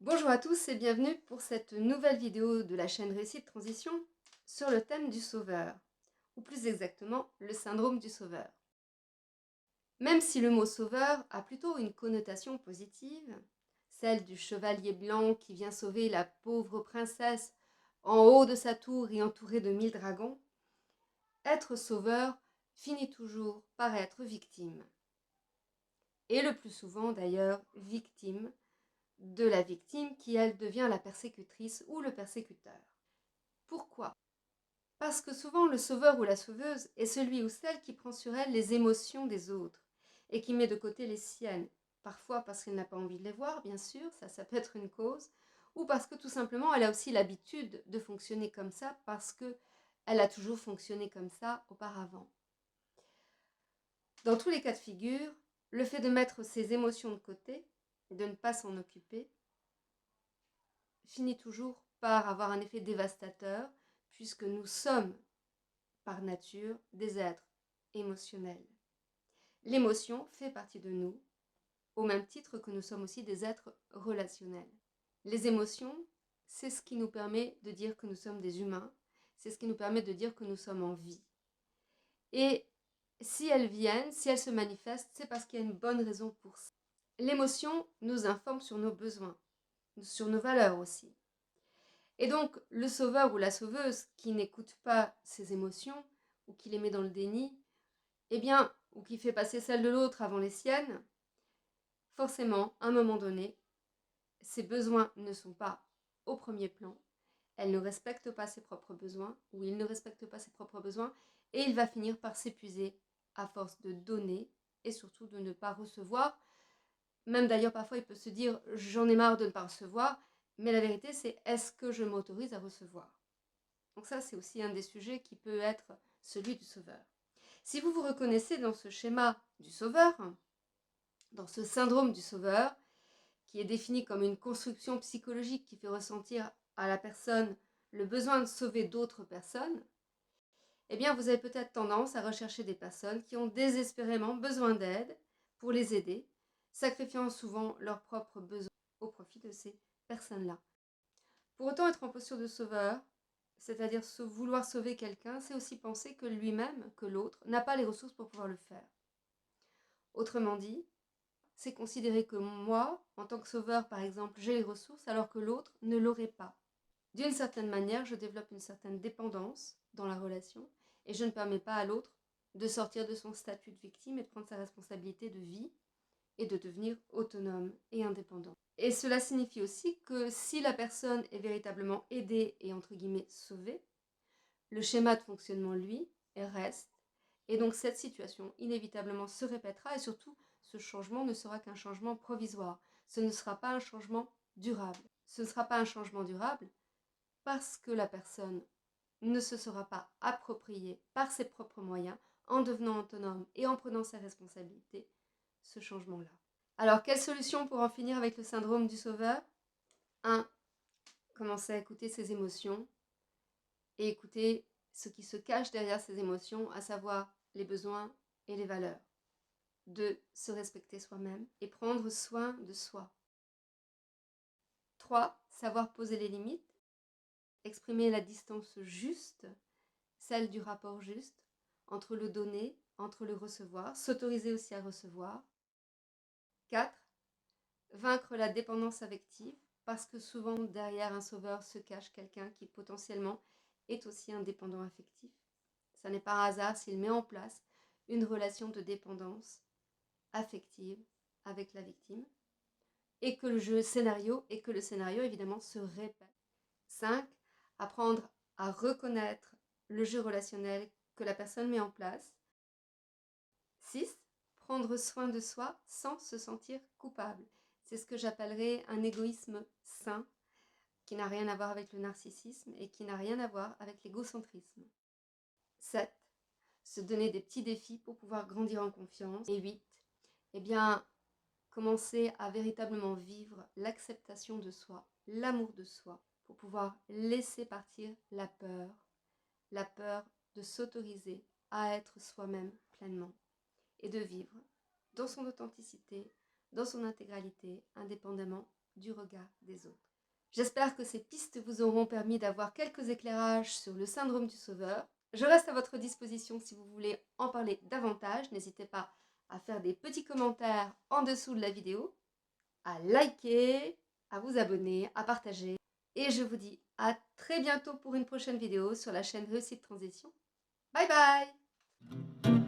Bonjour à tous et bienvenue pour cette nouvelle vidéo de la chaîne Réussite Transition sur le thème du sauveur, ou plus exactement le syndrome du sauveur. Même si le mot sauveur a plutôt une connotation positive, celle du chevalier blanc qui vient sauver la pauvre princesse en haut de sa tour et entourée de 1000 dragons, être sauveur finit toujours par être victime. Et le plus souvent d'ailleurs victime de la victime qui, elle, devient la persécutrice ou le persécuteur. Pourquoi? Parce que souvent le sauveur ou la sauveuse est celui ou celle qui prend sur elle les émotions des autres et qui met de côté les siennes. Parfois parce qu'elle n'a pas envie de les voir, bien sûr, ça peut être une cause, ou parce que tout simplement elle a aussi l'habitude de fonctionner comme ça parce qu'elle a toujours fonctionné comme ça auparavant. Dans tous les cas de figure, le fait de mettre ses émotions de côté, de ne pas s'en occuper, finit toujours par avoir un effet dévastateur, puisque nous sommes, par nature, des êtres émotionnels. L'émotion fait partie de nous, au même titre que nous sommes aussi des êtres relationnels. Les émotions, c'est ce qui nous permet de dire que nous sommes des humains, c'est ce qui nous permet de dire que nous sommes en vie. Et si elles viennent, si elles se manifestent, c'est parce qu'il y a une bonne raison pour ça. L'émotion nous informe sur nos besoins, sur nos valeurs aussi. Et donc, le sauveur ou la sauveuse qui n'écoute pas ses émotions, ou qui les met dans le déni, eh bien, ou qui fait passer celles de l'autre avant les siennes, forcément, à un moment donné, ses besoins ne sont pas au premier plan, elle ne respecte pas ses propres besoins, ou il ne respecte pas ses propres besoins, et il va finir par s'épuiser à force de donner, et surtout de ne pas recevoir. Même d'ailleurs, parfois, il peut se dire « j'en ai marre de ne pas recevoir », mais la vérité, c'est « est-ce que je m'autorise à recevoir ?» Donc ça, c'est aussi un des sujets qui peut être celui du sauveur. Si vous vous reconnaissez dans ce schéma du sauveur, dans ce syndrome du sauveur, qui est défini comme une construction psychologique qui fait ressentir à la personne le besoin de sauver d'autres personnes, eh bien vous avez peut-être tendance à rechercher des personnes qui ont désespérément besoin d'aide pour les aider, sacrifiant souvent leurs propres besoins au profit de ces personnes-là. Pour autant, être en posture de sauveur, c'est-à-dire vouloir sauver quelqu'un, c'est aussi penser que lui-même, que l'autre, n'a pas les ressources pour pouvoir le faire. Autrement dit, c'est considérer que moi, en tant que sauveur par exemple, j'ai les ressources alors que l'autre ne l'aurait pas. D'une certaine manière, je développe une certaine dépendance dans la relation et je ne permets pas à l'autre de sortir de son statut de victime et de prendre sa responsabilité de vie et de devenir autonome et indépendant. Et cela signifie aussi que si la personne est véritablement aidée et entre guillemets sauvée, le schéma de fonctionnement, lui, reste. Et donc cette situation inévitablement se répétera et surtout ce changement ne sera qu'un changement provisoire. Ce ne sera pas un changement durable. Ce ne sera pas un changement durable parce que la personne ne se sera pas appropriée par ses propres moyens en devenant autonome et en prenant ses responsabilités ce changement-là. Alors, quelle solution pour en finir avec le syndrome du sauveur? 1. Commencer à écouter ses émotions et écouter ce qui se cache derrière ces émotions, à savoir les besoins et les valeurs. 2. Se respecter soi-même et prendre soin de soi. 3. Savoir poser les limites, exprimer la distance juste, celle du rapport juste, entre le donner, entre le recevoir, s'autoriser aussi à recevoir. 4. Vaincre la dépendance affective, parce que souvent derrière un sauveur se cache quelqu'un qui potentiellement est aussi un dépendant affectif. Ça n'est pas un hasard s'il met en place une relation de dépendance affective avec la victime et que le scénario évidemment se répète. 5. Apprendre à reconnaître le jeu relationnel que la personne met en place. 6. Prendre soin de soi sans se sentir coupable. C'est ce que j'appellerais un égoïsme sain, qui n'a rien à voir avec le narcissisme et qui n'a rien à voir avec l'égocentrisme. 7. Se donner des petits défis pour pouvoir grandir en confiance. Et 8. Eh bien, commencer à véritablement vivre l'acceptation de soi, l'amour de soi, pour pouvoir laisser partir la peur de s'autoriser à être soi-même pleinement et de vivre dans son authenticité, dans son intégralité, indépendamment du regard des autres. J'espère que ces pistes vous auront permis d'avoir quelques éclairages sur le syndrome du sauveur. Je reste à votre disposition si vous voulez en parler davantage. N'hésitez pas à faire des petits commentaires en dessous de la vidéo, à liker, à vous abonner, à partager. Et je vous dis à très bientôt pour une prochaine vidéo sur la chaîne Réussite Transition. Bye bye!